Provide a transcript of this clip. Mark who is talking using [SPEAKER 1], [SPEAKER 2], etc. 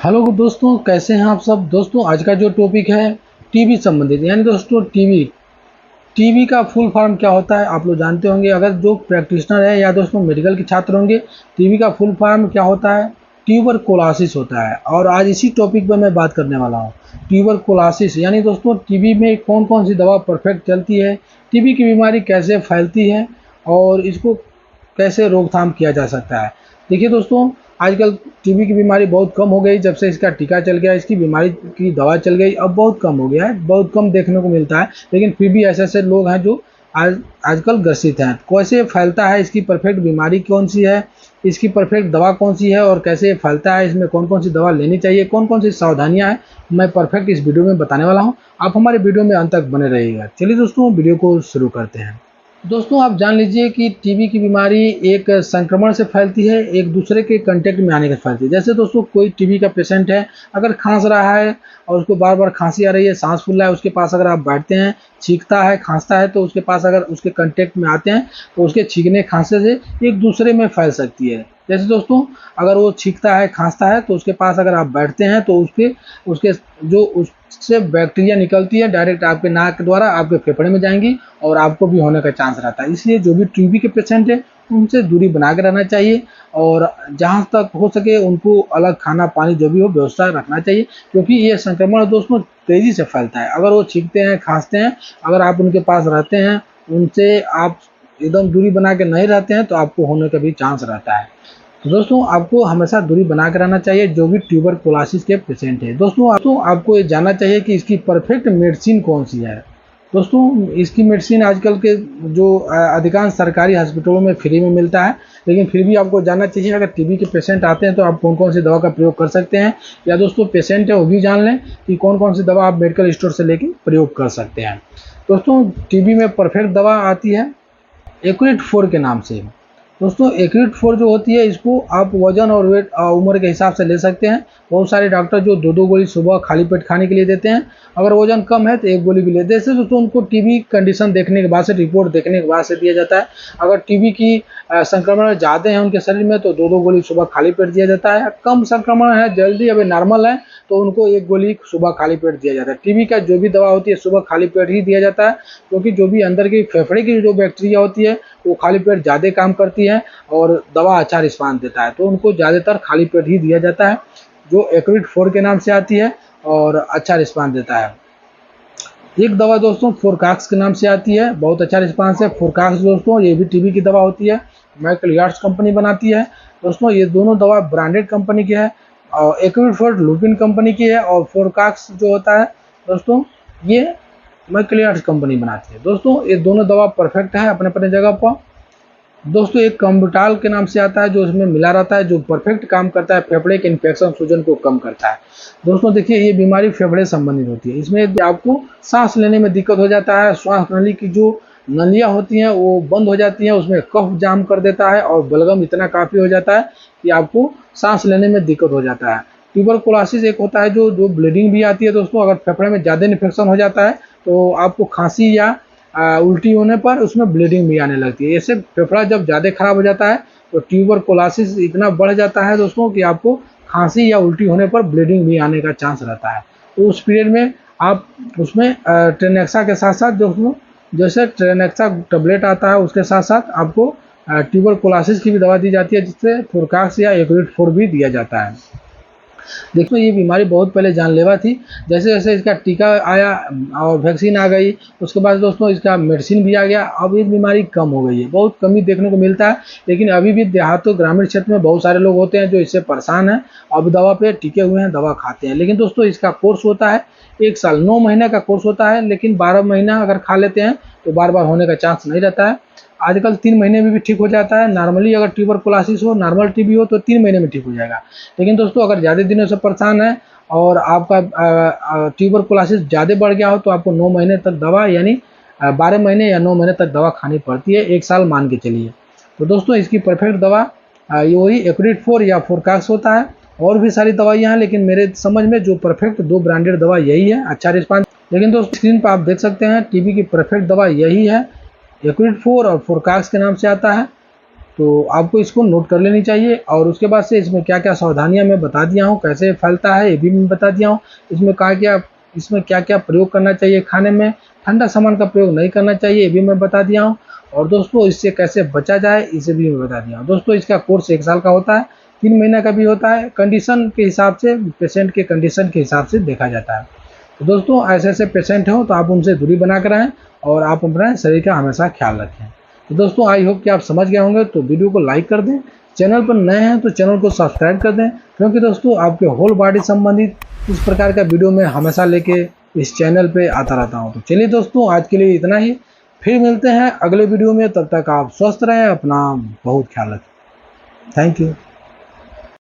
[SPEAKER 1] Hello दोस्तों, कैसे हैं आप सब। दोस्तों आज का जो टॉपिक है टीबी संबंधित, यानी दोस्तों टीबी टीबी का फुल फॉर्म क्या होता है आप लोग जानते होंगे। अगर जो प्रैक्टिशनर है या दोस्तों मेडिकल के छात्र होंगे, टीबी का फुल फॉर्म क्या होता है, ट्यूबरकुलोसिस होता है। और आज इसी टॉपिक पर मैं बात करने वाला हूँ। ट्यूबरकुलोसिस यानी दोस्तों टीबी में कौन कौन सी दवा परफेक्ट चलती है, टीबी की बीमारी कैसे फैलती है और इसको कैसे रोकथाम किया जा सकता है। देखिए दोस्तों, आजकल टीबी की बीमारी बहुत कम हो गई, जब से इसका टीका चल गया, इसकी बीमारी की दवा चल गई, अब बहुत कम हो गया है, बहुत कम देखने को मिलता है। लेकिन फिर भी ऐसे ऐसे लोग हैं जो आजकल ग्रसित हैं। कैसे फैलता है, इसकी परफेक्ट बीमारी कौन सी है, इसकी परफेक्ट दवा कौन सी है और कैसे ये फैलता है, इसमें कौन कौन सी दवा लेनी चाहिए, कौन कौन सी सावधानियां हैं, मैं परफेक्ट इस वीडियो में बताने वाला हूँ। आप हमारे वीडियो में अंत तक बने रहिएगा। चलिए दोस्तों, वीडियो को शुरू करते हैं। दोस्तों आप जान लीजिए कि टीबी की बीमारी एक संक्रमण से फैलती है, एक दूसरे के कांटेक्ट में आने से फैलती है। जैसे दोस्तों कोई टीबी का पेशेंट है, अगर खांस रहा है और उसको बार बार खांसी आ रही है, सांस फूल रहा है, उसके पास अगर आप बैठते हैं, छींकता है, खांसता है, तो उसके पास अगर उसके कांटेक्ट में आते हैं तो उसके छींकने खांसने से एक दूसरे में फैल सकती है। जैसे दोस्तों अगर वो छींकता है, खांसता है, तो उसके पास अगर आप बैठते हैं तो उसके उसके जो उससे बैक्टीरिया निकलती है डायरेक्ट आपके नाक के द्वारा आपके फेफड़े में जाएंगी और आपको भी होने का चांस रहता है। इसलिए जो भी टीबी के पेशेंट है उनसे दूरी बना के रहना चाहिए और जहाँ तक हो सके उनको अलग खाना पानी जो भी हो व्यवस्था रखना चाहिए, क्योंकि ये संक्रमण दोस्तों तेज़ी से फैलता है। अगर वो छींकते हैं, खांसते हैं, अगर आप उनके पास रहते हैं, उनसे आप एकदम दूरी बना के नहीं रहते हैं तो आपको होने का भी चांस रहता है। तो दोस्तों आपको हमेशा दूरी बना के रहना चाहिए जो भी ट्यूबरकुलोसिस के पेशेंट है। दोस्तों आपको ये जानना चाहिए कि इसकी परफेक्ट मेडिसिन कौन सी है। दोस्तों इसकी मेडिसिन आजकल के जो अधिकांश सरकारी हॉस्पिटलों में फ्री में मिलता है, लेकिन फिर भी आपको जानना चाहिए अगर टीबी के पेशेंट आते हैं तो आप कौन कौन सी दवा का प्रयोग कर सकते हैं, या दोस्तों पेशेंट है वो भी जान लें कि कौन कौन सी दवा आप मेडिकल स्टोर से लेके प्रयोग कर सकते हैं। दोस्तों टीबी में परफेक्ट दवा आती है एक्यूरेट 4 के नाम से। दोस्तों एक्यूरेट 4 जो होती है, इसको आप वजन और वेट उम्र के हिसाब से ले सकते हैं। बहुत सारे डॉक्टर जो दो दो गोली सुबह खाली पेट खाने के लिए देते हैं, अगर वजन कम है तो एक गोली भी लेते हैं। इससे दोस्तों उनको टीबी कंडीशन देखने के बाद से, रिपोर्ट देखने के बाद से दिया जाता है। अगर टीबी की संक्रमण ज़्यादा है उनके शरीर में तो दो दो गोली सुबह खाली पेट दिया जाता है। कम संक्रमण है, जल्दी अभी नॉर्मल है, तो उनको एक गोली सुबह खाली पेट दिया जाता है। टीबी का जो भी दवा होती है सुबह खाली पेट ही दिया जाता है, क्योंकि जो भी अंदर की फेफड़े की जो बैक्टीरिया होती है वो खाली पेट ज़्यादा काम करती है और दवा अच्छा रिस्पांस देता है, तो उनको ज़्यादातर खाली पेट ही दिया जाता है, जो एक्यूरेट 4 के नाम से आती है और अच्छा रिस्पांस देता है। एक दवा दोस्तों फोरकाक्स के नाम से आती है, बहुत अच्छा रिस्पांस है। फोरकाक्स दोस्तों ये भी टीबी की दवा होती है, मैकलियार्ड्स कंपनी बनाती है। दोस्तों ये दोनों दवा ब्रांडेड कंपनी की है, और एक्यूरेट 4 लुपिन कंपनी की है और फोरकाक्स जो होता है दोस्तों ये मैकलियार्ड्स कंपनी बनाती है। दोस्तों ये दोनों दवा परफेक्ट है अपने अपने जगह पर। दोस्तों एक कम्बुटाल के नाम से आता है जो इसमें मिला रहता है, जो परफेक्ट काम करता है, फेफड़े के इन्फेक्शन सूजन को कम करता है। दोस्तों देखिए ये बीमारी फेफड़े संबंधित होती है, इसमें आपको सांस लेने में दिक्कत हो जाता है, श्वास नली की जो नलियाँ होती हैं वो बंद हो जाती हैं, उसमें कफ जाम कर देता है और बलगम इतना काफ़ी हो जाता है कि आपको सांस लेने में दिक्कत हो जाता है। ट्यूबरकुलोसिस एक होता है जो ब्लीडिंग भी आती है। दोस्तों अगर फेफड़े में ज़्यादा इन्फेक्शन हो जाता है तो आपको खांसी या उल्टी होने पर उसमें ब्लीडिंग भी आने लगती है। ऐसे फेफड़ा जब ज़्यादा खराब हो जाता है तो ट्यूबरकुलोसिस इतना बढ़ जाता है दोस्तों कि आपको खांसी या उल्टी होने पर ब्लीडिंग भी आने का चांस रहता है। तो उस पीरियड में आप उसमें ट्रेनेक्सा के साथ साथ दोस्तों, जैसे ट्रेनेक्सा टैबलेट आता है उसके साथ साथ आपको ट्यूबरकुलोसिस की भी दवा दी जाती है, जिससे फोरकाक्स या एक्यूरेट 4 भी दिया जाता है। देखो ये बीमारी बहुत पहले जानलेवा थी, जैसे जैसे इसका टीका आया और वैक्सीन आ गई, उसके बाद दोस्तों इसका मेडिसिन भी आ गया, अब ये बीमारी कम हो गई है, बहुत कमी देखने को मिलता है। लेकिन अभी भी देहातों ग्रामीण क्षेत्र में बहुत सारे लोग होते हैं जो इससे परेशान हैं, अब दवा पे टिके हुए हैं, दवा खाते हैं। लेकिन दोस्तों इसका कोर्स होता है 1 साल, 9 महीने का कोर्स होता है, लेकिन 12 महीना अगर खा लेते हैं तो बार बार होने का चांस नहीं रहता है। आजकल 3 महीने में भी ठीक हो जाता है। नॉर्मली अगर ट्यूबरकुलोसिस हो, नॉर्मल टीबी हो तो 3 महीने में ठीक हो जाएगा। लेकिन दोस्तों अगर ज़्यादा दिनों से परेशान है और आपका ट्यूबरकुलोसिस ज़्यादा बढ़ गया हो तो आपको 9 महीने तक दवा, यानी 12 महीने या 9 महीने तक दवा खानी पड़ती है, 1 साल मान के चलिए। तो दोस्तों इसकी परफेक्ट दवा ये वही एक्यूरेट 4 या फोरकाक्स होता है। और भी सारी दवाइयाँ हैं, लेकिन मेरे समझ में जो परफेक्ट 2 ब्रांडेड दवा यही है, अच्छा रिस्पांस। लेकिन दोस्तों स्क्रीन पर आप देख सकते हैं टीबी की परफेक्ट दवा यही है, एक्यूरेट 4 और फोरकाक्स के नाम से आता है।
[SPEAKER 2] तो आपको इसको नोट कर लेनी चाहिए। और उसके बाद से इसमें क्या क्या सावधानियां मैं बता दिया हूँ, कैसे फैलता है ये भी मैं बता दिया हूँ। इसमें क्या क्या प्रयोग करना चाहिए खाने में, ठंडा सामान का प्रयोग नहीं करना चाहिए ये भी मैं बता दिया हूँ। और दोस्तों इससे कैसे बचा जाए इसे भी मैं बता दिया हूँ। दोस्तों इसका कोर्स 1 साल का होता है, 3 महीने का भी होता है, कंडीशन के हिसाब से, पेशेंट के कंडीशन के हिसाब से देखा जाता है। तो दोस्तों ऐसे ऐसे पेशेंट हो तो आप उनसे दूरी बना कर रहें और आप अपने शरीर का हमेशा ख्याल रखें। तो दोस्तों आई होप कि आप समझ गए होंगे, तो वीडियो को लाइक कर दें, चैनल पर नए हैं तो चैनल को सब्सक्राइब कर दें, क्योंकि दोस्तों आपके होल बॉडी संबंधित इस प्रकार का वीडियो मैं हमेशा लेके इस चैनल पे आता रहता हूँ। तो चलिए दोस्तों आज के लिए इतना ही, फिर मिलते हैं अगले वीडियो में। तब तक आप स्वस्थ रहें, अपना बहुत ख्याल रखें। Thank you.